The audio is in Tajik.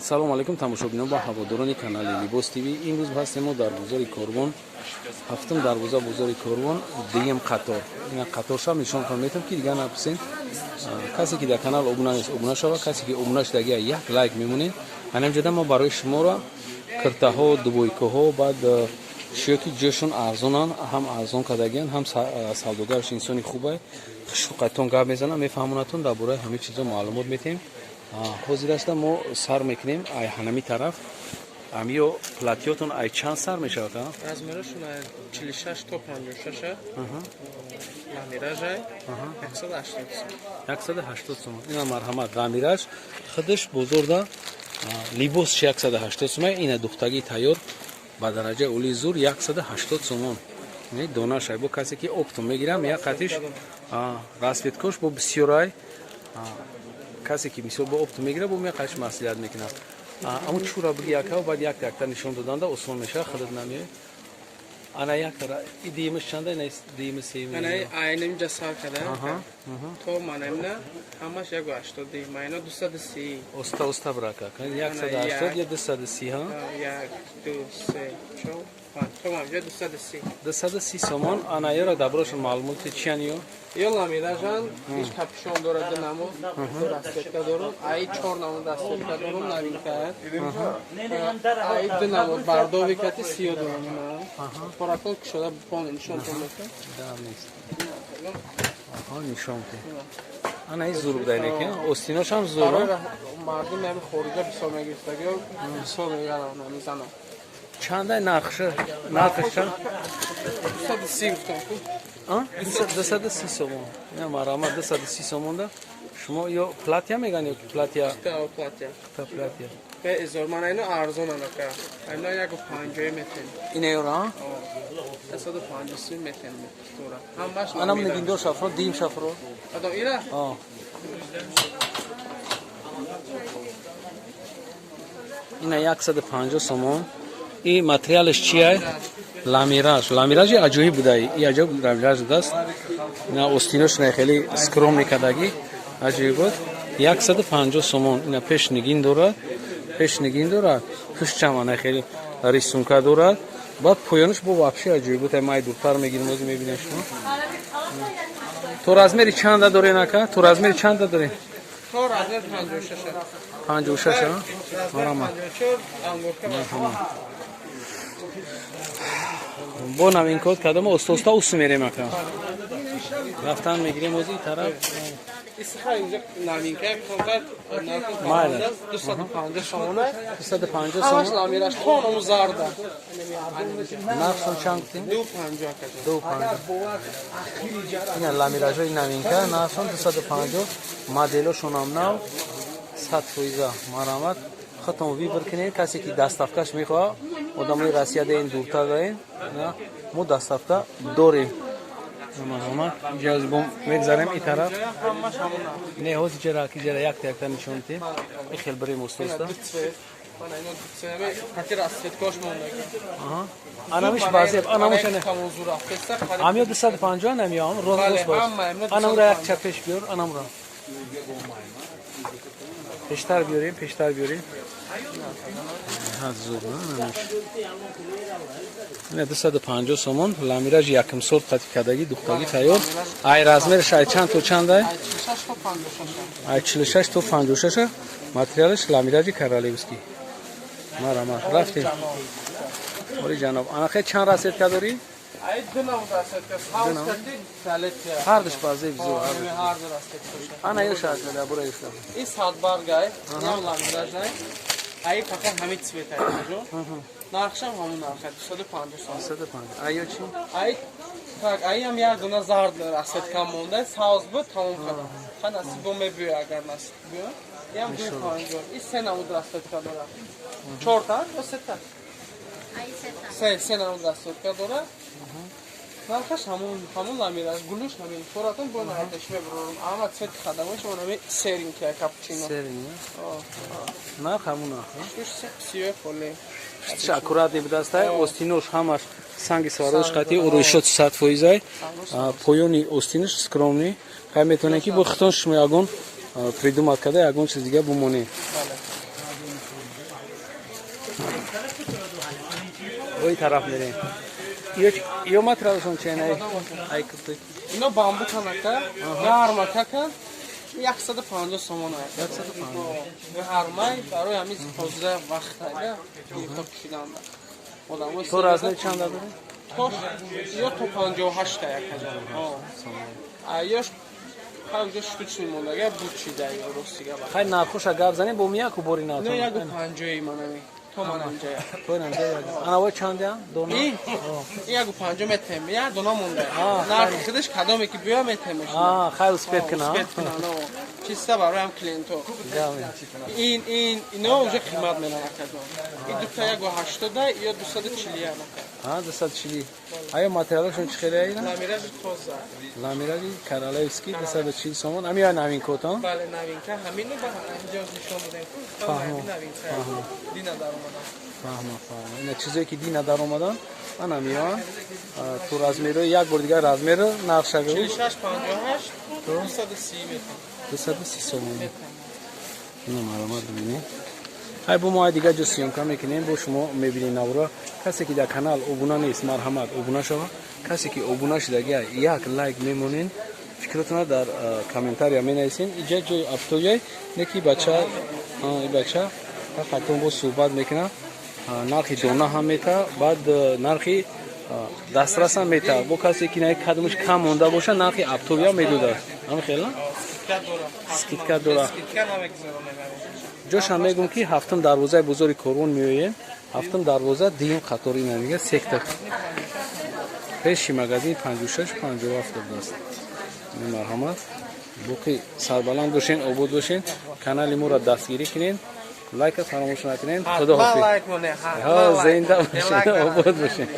салом алейкум тамошобинон ба ҳаводорони канали Libos TV. имрӯз ҳастем мо дар бозори Корвон, ҳафтум дарвоза бозори Корвон, дуюм қатор. ина қаторша нишон фаҳметам ки дига напурсен. касе ки дар канал обуна нест обуна шава, касе ки обуна шуда ягия як лайк мемонен. ҳанамҷода мо барои шуморо киртаҳо, дубойкаҳо, баъд шиёки ҷӯшон арзонан, ҳам арзон кардагиан, ҳам савдогараш инсони хубе. хушуқатон гап мезанам, мефаҳмонатон дар бораи ҳамин чизо маълумот метем. ҳозир аста мо сар мекунем ай ҳанами тараф. амиё платиётон ай чанд сар мешавад? размерашон 46 то 56 ламиражай 180 сом. ина марҳамат ламираж худаш бозорда либос 180 сом. ина духтаги тайёр ба дараҷаи олии зур 180 сомон. не донашай бо касе ки оптом мегирам як қатиш расветкош бо бисёрай касе ки мисол бо оптом мегира бо як қатиш маслиҳат мекунад. аммо чура биги якав баъд якта нишон доданда осон мешавад, худат намеояд. ана яктара идиимаш чанда? ина диими сеюм ана айнамҷа сар када то манамна ҳамаш 180 дим майна 230 оста брака 180 я 230 ҳа 1 2 3 4 230 сомон. ана ёра даброшон маълумоти чианиё ё ламиражан иш капшон дорад намо расветка дорум ай 4 намо расветка дорум навинка ай ду намо бардови кати сиё дорум форакол кушода пон нишон томека да нест нишон те ана из зуруб дайнеке остинош ҳам зура мардум ами хориҷа бисёр мегирифтаги бисёр мегарам намизанам чандай нархш чанд 230 гуфтам 230 сомон. ина марҳамат 230 сомонда шумо ё платия меган ё платия платия эзор ман айно арзонан ака айно 150 метен ина ёра 150 метен тора ҳамаш анам нигиндор шафро дим шафро адо ира ина 150 сомон. и материалш чиай? ламиражи аҷоиб будай. и аҷоиб ламираж будаст. ина остинош ина хеле скромни кадаги аҷоиб буд. 150 сомон. ина пеш нигин дорад пушчам ана хеле рисунка дорад. баъд поёнаш бо вообще аҷоиб буд. май дуртар мегирем ози мебинем шумо. то размери чанда дорен ака? то размери чанда дорен? то размер 56 марҳамат. бо навинкот кадом оста усу мерем ака. рафтан мегирем ози тараф. исха инҷа навинка фақат майла 250 сомон 250 ҳамаш сомон. ламираш тоному зарда нархшон чанд гуфтем? 250. ина ламиражои навинка нархшон 250. моделошон ҳам нав 100%. марҳамат худтон вибр кунед. касе ки дастафкаш мехоҳад, одамои россияда ин дуртар дорем, мо дастафка дорем. марҳамат ҷазбом мегзарем ин тараф. не ҳози ҷара якта нишон дем. хел бирем остоста. анамиш баъзе анамошане амё 250 намиём рост баш. анамра як чапеш биёр, анамра пештар биёрем. ина 250 сомон. ламираж якм сол қатӣ кадаги духтаги тайёр. ай размерш ай чанд то чанд ай? 46 то 56. материалш ламиражи королевский. марҳамат рафтем. оли ҷаноб ана хе чанд расветка дорӣ? ай ду намо расветка ҳаус кати галетия ҳардуш баъзе бизур ҳар ду расветка ана ё шакла да бура ёшта ин садбаргай ям ламиражай ай фақат ҳамин цветай ҷо нархшам ҳамун нархай 250 ай ё чи ай так ай ям як дуна зард расветка монда саус буд тамом кардам ха насиб бо мебиё агар насиб биё ям 250 ин се намуд расветка дорад 4 та ё сета се намуд расветка дорад нархаш ҳамун ламираж гулуш ҳамин форатон бо наҳаташ мебурорум ама цвети хадамош онами серинки капучино нарх ҳамун нарх сиё фоле аккуратни будастай. остинош ҳамаш санги сварош қатӣ урӯишот 100%. поёни остинош скромни. хай метавонем ки бо хитон шумо ягон придумат карда ягон чиз дига бумонем. وی طرف میریم یو материалшон ченай ай куты اینا بامبو کنکه گرمکه کن 150 سومون است. 150 و هرمای برای همین حوزه وقت داره تا کشیدن آدم تو رازه چند داره؟ تو یا تو 58 تا یک هزار ایاش خیلی شکوچ میمونه اگر بود چیده یا روسیه خیلی ناخوش اگر زنیم با میاکو بوری نه نه یک 50 منمی تو مننجا تو ننجا انا وای چنده دونا این یک 50 متر میاد دونا مونده نرخ خودش کدومی که بیا مترش خیلی سپید کنه چیسته برای هم کلینتو اینا اونجا قیمت میلن اکدام این دوتا یک 80 یا 240 240 آیا ماتریالشون چه خیلی اینا؟ لامیراژ توزه لامیراژ کرالایسکی 240 سومون همین یا نوین کوتا؟ بله نوین که همین رو اینجا نشون بدیم فهمو دینا در اومدن فهمو اینا چیزایی که دینا در اومدن انا میان تو رازمیر یک بار دیگه رازمیر نقشه گو 46 58 230 متر 230 سومون اینا معلومات ببینید های با ما دیگه جو سیامکا میکنیم با شما میبینین نورا کسی که در کانال ابونا نیست مرحمت ابونا شو کسی که ابونا شده یک لایک میمونین فکرتون در کامنتاری می نویسین اینجا جای افتوی نکی بچه این بچه فقط با صحبت میکنه نرخی دونا هم میته بعد نرخی دسترس هم میته با کسی که نه کدومش کم مونده باشه نرخی افتوی هم میدوده هم خیلی اسکیتکا دوره جوش هم میگم که هفتم دروازه بزرگ کورون میویه هفتم دروازه دیم خطوری نمیگه سکتر پیشی مگزین 56 57 دست مرحمت بوکی سربلند باشین عبود باشین کانال ما را دستگیری کنین لایک فراموش نکنین خدا حافظ زنده باشین عبود باشین